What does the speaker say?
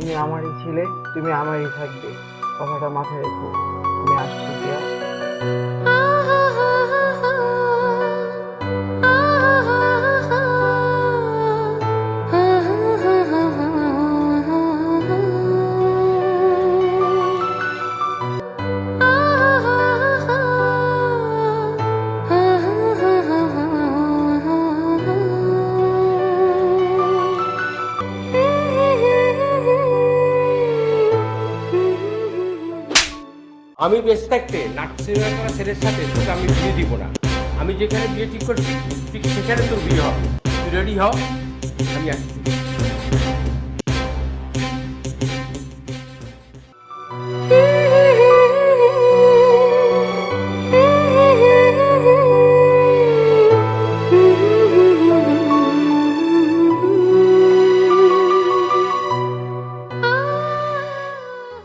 তুমি আমারই ছিলে, তুমি আমারই থাকবে, কথাটা মাথায় রেখো। আমি আসছি প্রিয়া। আমি বেঁচে থাকতে নাটক করা ছেলের সাথে তোকে আমি বিয়ে দিব না। আমি যেখানে বিয়ে ঠিক করছি ঠিক সেখানে তোর বিয়ে হবে। তুই রেডি হও, আমি আসছি।